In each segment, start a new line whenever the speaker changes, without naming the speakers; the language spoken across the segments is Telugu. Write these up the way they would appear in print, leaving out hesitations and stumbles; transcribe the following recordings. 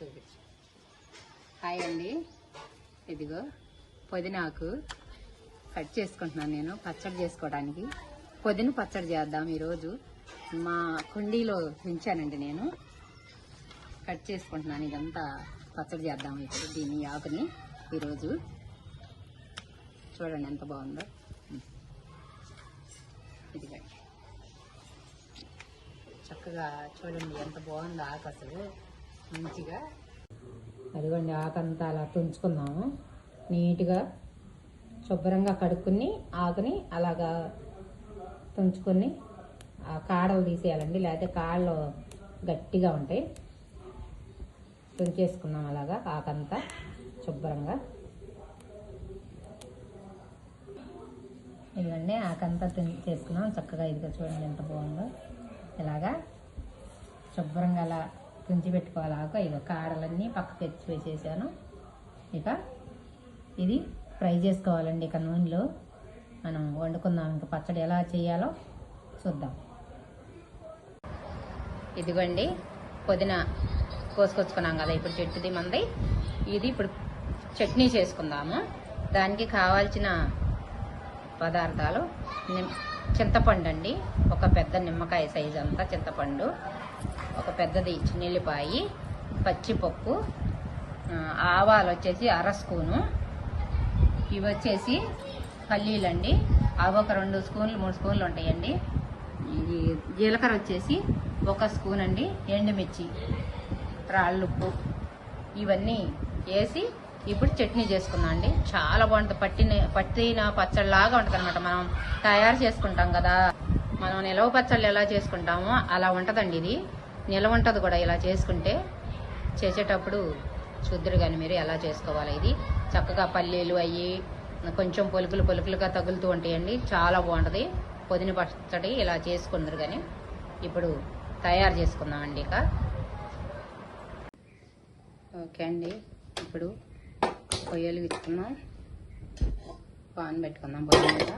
చూపించు. హాయ్ అండి, ఇదిగో పుదీనాకు కట్ చేసుకుంటున్నాను నేను పచ్చడి చేసుకోవడానికి. పుదీనా పచ్చడి చేద్దాం ఈరోజు. మా కుండీలో పెంచానండి నేను. కట్ చేసుకుంటున్నాను, ఇదంతా పచ్చడి చేద్దాం ఇప్పుడు దీన్ని ఆకుని ఈరోజు. చూడండి ఎంత బాగుందో. ఇదిగోండి చక్కగా చూడండి ఎంత బాగుందో ఆకు, అసలు మంచిగా. అదిగోండి ఆకంతా అలా తుంచుకుందాము నీట్గా, శుభ్రంగా కడుక్కుని ఆకుని అలాగా తుంచుకొని ఆ కాడలు తీసేయాలండి, లేకపోతే కాళ్ళు గట్టిగా ఉంటాయి. తుంచేసుకున్నాం అలాగా ఆకంతా శుభ్రంగా. ఇదిగోండి ఆకంతా తుంచేసుకున్నాం చక్కగా. ఇదిగో చూడండి ఎంత బాగుందో. ఇలాగా శుభ్రంగా అలా తుంచి పెట్టుకోవాలి ఆకు. ఇక కాడలన్నీ పక్కకి ఎత్తి వేసేసాను. ఇక ఇది ఫ్రై చేసుకోవాలండి. ఇక నూనెలో మనం వండుకుందాం. ఇంకా పచ్చడి ఎలా చేయాలో చూద్దాం. ఇదిగోండి పుదీనా కోసుకొచ్చుకున్నాం కదా ఇప్పుడు, చెట్టుది మంది. ఇది ఇప్పుడు చట్నీ చేసుకుందాము. దానికి కావాల్సిన పదార్థాలు: చింతపండు అండి, ఒక పెద్ద నిమ్మకాయ సైజు అంతా చింతపండు, ఒక పెద్దది చిన్నిల్లిపాయి, పచ్చిపప్పు, ఆవాలు వచ్చేసి 1/2 స్పూను, ఇవి వచ్చేసి పల్లీలండి, అవి ఒక 2 స్పూన్లు 3 స్పూన్లు ఉంటాయండి. ఇది జీలకర్ర వచ్చేసి 1 స్పూన్ అండి, ఎండుమిర్చి, రాళ్ళుప్పు, ఇవన్నీ వేసి ఇప్పుడు చట్నీ చేసుకుందాం అండి. చాలా బాగుంటుంది. పట్టిన పచ్చడిలాగా ఉంటుంది అనమాట. మనం తయారు చేసుకుంటాం కదా, మనం నిలవ పచ్చళ్ళు ఎలా చేసుకుంటామో అలా ఉంటుందండి. ఇది నిలవ ఉంటుంది కూడా ఇలా చేసుకుంటే. చేసేటప్పుడు చూద్దరు కానీ మీరు ఎలా చేసుకోవాలి. ఇది చక్కగా పల్లీలు అయ్యి కొంచెం పొలుకులుగా తగులుతూ ఉంటాయండి. చాలా బాగుంటుంది పుదీనా పచ్చడి. ఇలా చేసుకుందరు కానీ ఇప్పుడు తయారు చేసుకుందామండి. ఇక ఓకే అండి, ఇప్పుడు పొయ్యలు ఇచ్చుకుందాం, పాన్ పెట్టుకుందాం. పొయ్యి మీద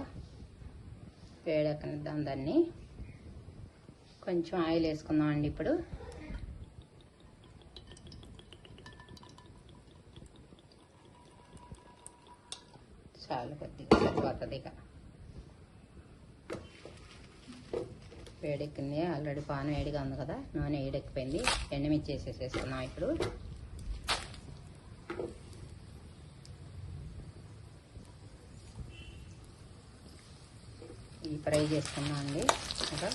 వేడెక్కనిద్దాం దాన్ని. కొంచెం ఆయిల్ వేసుకుందాం అండి ఇప్పుడు. చాలా కొద్దిగా సరిపోతుంది. ఇక వేడెక్కింది ఆల్రెడీ, పాన్ వేడిగా ఉంది కదా, నూనె వేడెక్కిపోయింది. ఎండుమిర్చి వేసేసుకున్నాం ఇప్పుడు. ఈ ఫ్రై చేసుకున్నాం అండి. ఇంకా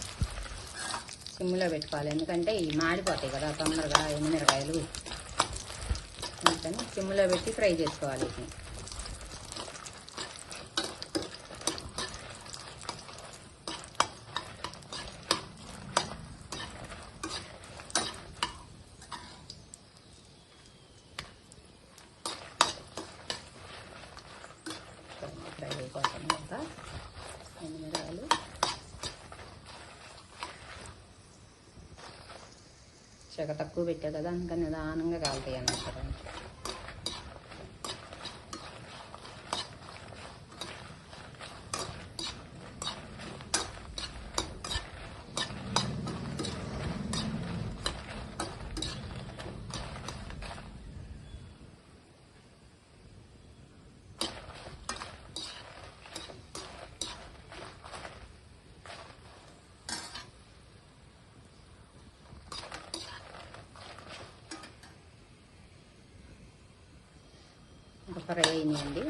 సిమ్లో పెట్టుకోవాలి, ఎందుకంటే ఇవి మాడిపోతాయి కదా తొందరగా ఎండుమిరకాయలు. అందుకని సిమ్లో పెట్టి ఫ్రై చేసుకోవాలి వీటిని. ఫ్రై అయిపోతాయి కదా ఎండుమిరకాయలు. చెగ తక్కువ పెట్టా కదా, అందుకని నిదానంగా కాలుతాయి అన్నమాట. ఫ్రై అయినాయండి.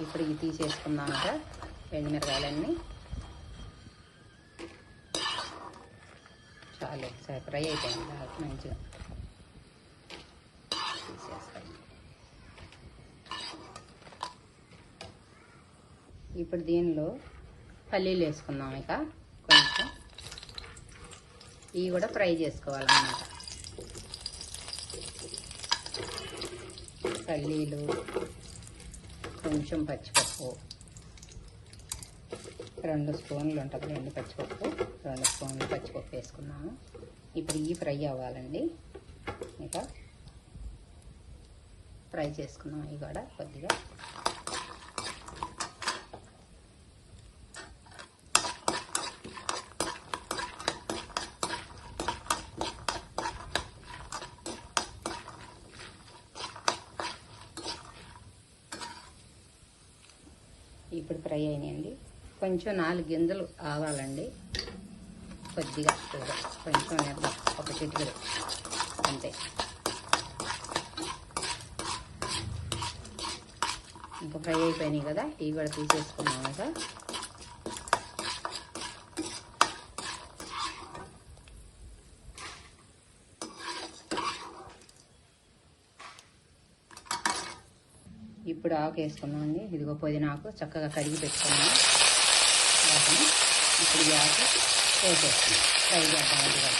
ఇప్పుడు ఇవి తీసేసుకుందాం కదా ఎండుమిరకాయలన్నీ. చాలా ఒకసారి ఫ్రై అయిపోయింది మంచిగా తీసేస్తాం. ఇప్పుడు దీనిలో పల్లీలు వేసుకుందాం. ఇక కొంచెం ఇవి కూడా ఫ్రై చేసుకోవాలన్నమాట. పల్లీలు, కొంచెం పచ్చిపప్పు, 2 స్పూన్లు ఉంటుంది ఎండు పచ్చిపప్పు, 2 స్పూన్లు పచ్చిపప్పు వేసుకున్నాము. ఇప్పుడు ఇవి ఫ్రై అవ్వాలండి. ఇక ఫ్రై చేసుకున్నాం ఇవి కూడా కొద్దిగా. ఇప్పుడు ఫ్రై అయినాయండి. కొంచెం 4 గింజలు ఆవాలండి, కొద్దిగా కొంచెం నెల ఒక చిటికెడు అంతే. ఇంకా ఫ్రై అయిపోయినాయి కదా, ఇవి కూడా తీసేసుకున్నాం కదా. ఇప్పుడు ఆకు వేసుకున్నామండి. ఇదిగో పుదీనాకు చక్కగా కడిగి పెట్టుకున్నాము. ఆకుని ఇప్పుడు ఈ ఆకు వేసేస్తున్నాం, ఫ్రై చేద్దాం. అది కూడా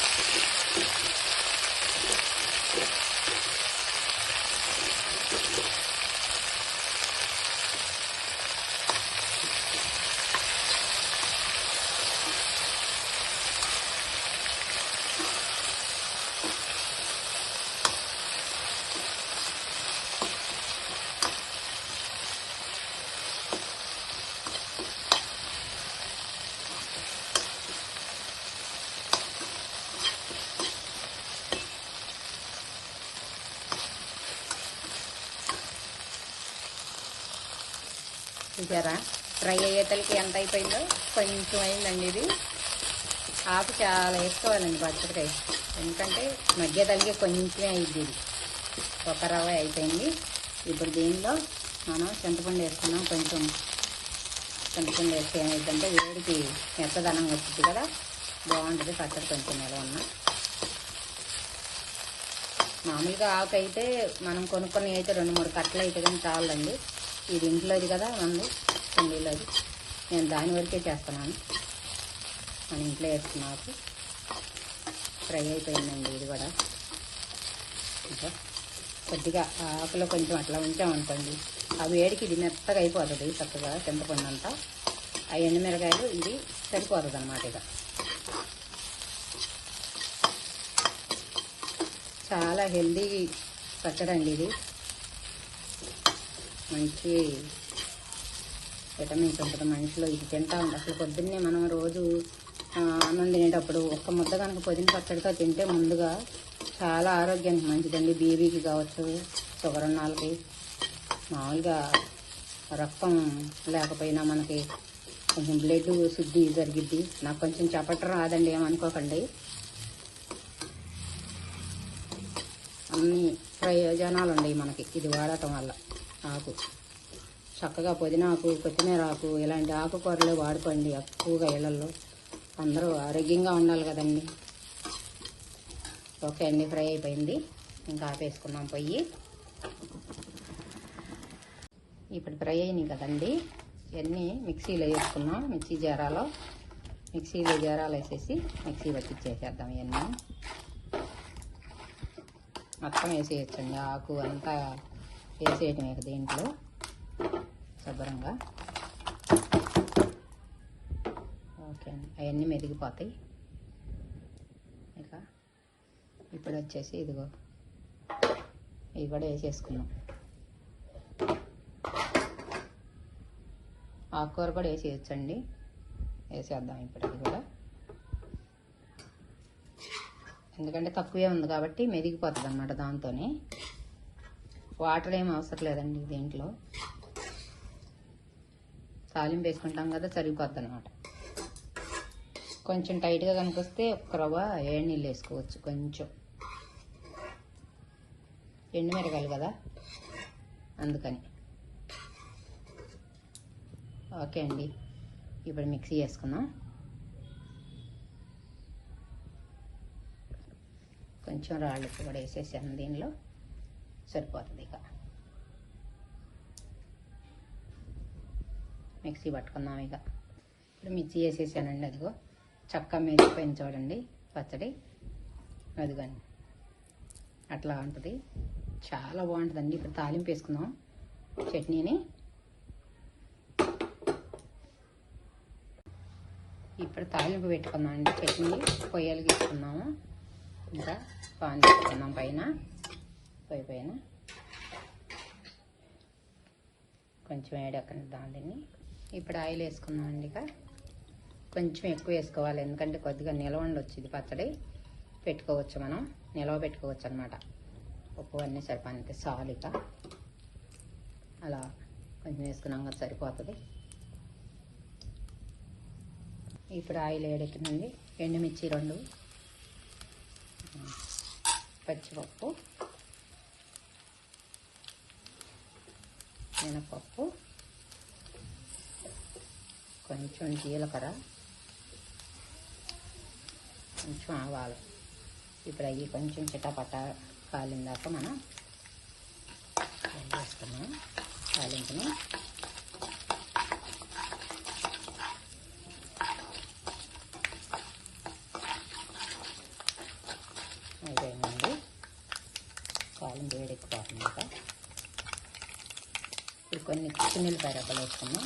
చూసారా, ఫ్రై అయ్యేతలకి ఎంత అయిపోయిందో. కొంచెం అయిందండి. ఇది ఆకు చాలా వేసుకోవాలండి పచ్చడికాయ, ఎందుకంటే మధ్య తలిగే కొంచెమే అయింది. ఇది ఒక రవ్వ అయిపోయింది. ఇప్పుడు దీనిలో మనం చింతపండు వేసుకున్నాం. కొంచెం చింతపండు వేస్తే ఏమైందంటే వేడికి మెత్తదనం వచ్చింది కదా, బాగుంటుంది పచ్చడి. కొంచెం నిలవ ఉన్న మామూలుగా ఆకు అయితే మనం కొనుక్కొని అయితే 2-3 కట్టలు అయితే కానీ చాలండి. ఇది ఇంట్లోది కదా, మంది కుండీలోది. నేను దాని వరకే చేస్తున్నాను. మన ఇంట్లో వేసుకున్నాకు ఫ్రై అయిపోయిందండి. ఇది కూడా ఇంకా కొద్దిగా ఆకులో కొంచెం అట్లా ఉంచామనుకోండి, ఆ వేడికి ఇది మెత్తగా అయిపోతుంది చక్కగా. చింతపండు అంతా ఆ ఎండుమిరకాయలు ఇది సరిపోతుంది అన్నమాట. ఇక చాలా హెల్దీ పచ్చడి అండి. ఇది మంచి విటమిన్స్ ఉంటుంది మనిషిలో. ఇది తింటా ఉంటుంది. అసలు పొద్దున్నే మనం రోజు అన్నం తినేటప్పుడు ఒక్క ముద్ద కనుక పుదీనా పచ్చడితో తింటే ముందుగా చాలా ఆరోగ్యానికి మంచిదండి. బీపీకి కావచ్చు, షుగర్ ఉన్న వాళ్ళకి, మామూలుగా రక్తం లేకపోయినా మనకి కొంచెం బ్లడ్ శుద్ధి జరిగిద్ది. నాకు కొంచెం చెప్పటం రాదండి, ఏమనుకోకండి. అన్ని ప్రయోజనాలు ఉన్నాయి మనకి ఇది వాడటం వల్ల. ఆకు చక్కగా పుదీనాకు, కొత్తిమీర ఆకు ఇలాంటి ఆకుకూరలు వాడుకోండి ఎక్కువగా ఇళ్ళల్లో. అందరూ ఆరోగ్యంగా ఉండాలి కదండి. ఓకే అండి, ఫ్రై అయిపోయింది. ఇంకా ఆపేసుకున్నాం పొయ్యి. ఇప్పుడు ఫ్రై అయినాయి కదండి, ఇవన్నీ మిక్సీలో వేసుకున్నాం. మిక్సీ జారాలో వేసేసి మిక్సీ పట్టించేసేద్దాం. ఇవన్నీ మొత్తం వేసేయచ్చండి. ఆకు అంతా వేసేయటమే దీంట్లో శుభ్రంగా. ఓకే అండి, అవన్నీ మెదిగిపోతాయి. ఇక ఇప్పుడు వచ్చేసి ఇదిగో ఇవి కూడా వేసేసుకున్నాం. ఆకుకూర కూడా వేసేయచ్చండి, వేసేద్దాం ఇప్పుడు అది కూడా. ఎందుకంటే తక్కువే ఉంది కాబట్టి మెదిగిపోతుంది అన్నమాట. దాంతోనే వాటర్ ఏం అవసరం లేదండి దీంట్లో. తాలింపు వేసుకుంటాం కదా, సరిపోద్ది అనమాట. కొంచెం టైట్గా కనుకొస్తే ఒక్క రవ్వ ఏడు నీళ్ళు వేసుకోవచ్చు. కొంచెం ఎండుమిరకాయలు కదా, అందుకని. ఓకే అండి, ఇప్పుడు మిక్సీ వేసుకుందాం. కొంచెం రాళ్ళు కూడా వేసేసాను దీనిలో, సరిపోతుంది. ఇక మిక్సీ పట్టుకుందాం. ఇక ఇప్పుడు మిక్సీ వేసేసానండి. అదిగో చక్క మెదిగిపోయింది చూడండి పచ్చడి. అదిగోండి అట్లా ఉంటుంది, చాలా బాగుంటుందండి. ఇప్పుడు తాలింపు వేసుకుందాం చట్నీని. ఇప్పుడు తాలింపు పెట్టుకుందాం అండి. చట్నీ పొయ్యలు తీసుకున్నాము. ఇంకా పాన్ పెట్టుకుందాం పొయ్యి పైన. కొంచెం వేడెక్కనిద్దాం దీన్ని. ఇప్పుడు ఆయిల్ వేసుకుందాం అండి. ఇక కొంచెం ఎక్కువ వేసుకోవాలి, ఎందుకంటే కొద్దిగా నిలవ ఉండొచ్చు. పచ్చడి పెట్టుకోవచ్చు, మనం నిలవ పెట్టుకోవచ్చు అనమాట. ఉప్పు అన్నీ సరిపోతే చాలు. ఇక అలా కొంచెం వేసుకున్నాం కదా, సరిపోతుంది. ఇప్పుడు ఆయిల్ వేడెక్కిందండి. ఎండుమిర్చి 2, పచ్చిపప్పు, మినపప్పు, కొంచెం జీలకర్ర, కొంచెం ఆవాలు. ఇప్పుడు అవి కొంచెం చిటపట కాలిందాక మనం వేస్తున్నాం తాలింపుని. అయిపోయిందండి. తాలింపు వేడెక్కిపోతుంది. ఇప్పుడు కొన్ని చిన్నులపాయ రెక్కలు వేసుకున్నాం.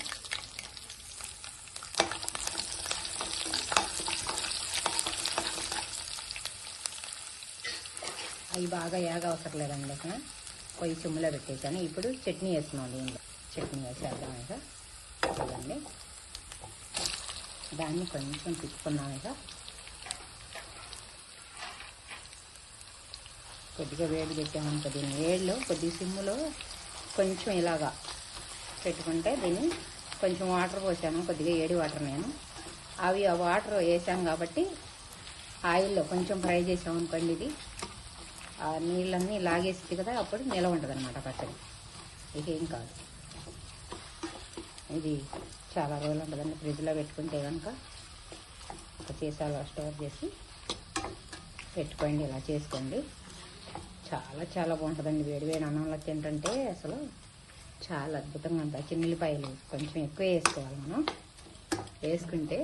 అవి బాగా ఏగ అవసరం లేదండి. అక్కడ పొయ్యి చిమ్ములో పెట్టేసాను. ఇప్పుడు చట్నీ వేస్తున్నాం. దీనిలో చట్నీ వేసేద్దాం. ఇక చూడండి, దాన్ని కొంచెం తిప్పుకున్నాం. ఇక కొద్దిగా వేడి పెట్టామనుకో, దీన్ని వేడిలో కొద్దిగా సిమ్ములో కొంచెం ఇలాగా పెట్టుకుంటే, దీన్ని కొంచెం వాటర్ పోసాను, కొద్దిగా ఏడి వాటర్. నేను అవి ఆ వాటర్ వేసాను కాబట్టి ఆయిల్లో కొంచెం ఫ్రై చేసామనుకోండి, ఇది ఆ నీళ్ళన్నీ లాగేస్తుంది కదా, అప్పుడు నిలవ ఉంటుంది అన్నమాట పచ్చడి. ఇకేం కాదు. ఇది చాలా రోజులు ఉంటుందండి. ఫ్రిడ్జ్లో పెట్టుకుంటే కనుక ఒక సీసాలో స్టోర్ చేసి పెట్టుకోండి. ఇలా చేసుకోండి. చాలా చాలా బాగుంటుందండి. వేడివేడి అన్నంలో తింటుంటే అసలు చాలా అద్భుతంగా ఉంటుంది. చిన్నులపాయలు కొంచెం ఎక్కువ వేసుకోవాలి. మనం వేసుకుంటే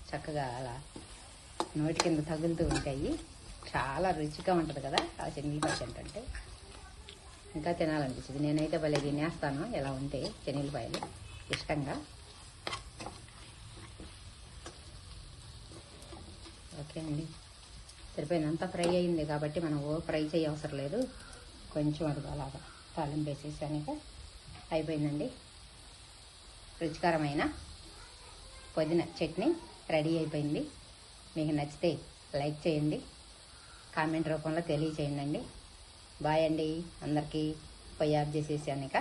చక్కగా అలా నోటి కింద తగులుతూ ఉంటాయి. చాలా రుచిగా ఉంటుంది కదా ఆ చిన్నులపాయ తింటుంటే. ఇంకా తినాలనిపిస్తుంది. నేనైతే భలే తినేస్తాను ఎలా ఉంటే చిన్నులపాయలు ఇష్టంగా. ఓకే అండి, సరిపోయినంత ఫ్రై అయింది కాబట్టి మనం ఫ్రై చేయ అవసరం లేదు. కొంచెం అది అలాగా తాలింపు వేసేసాక అయిపోయిందండి. రుచికరమైన పుదీనా చట్నీ రెడీ అయిపోయింది. మీకు నచ్చితే లైక్ చేయండి, కామెంట్ రూపంలో తెలియచేయండి. బాయ్ అండి అందరికీ. పొయ్యి ఆఫ్ చేసేసాను. ఇక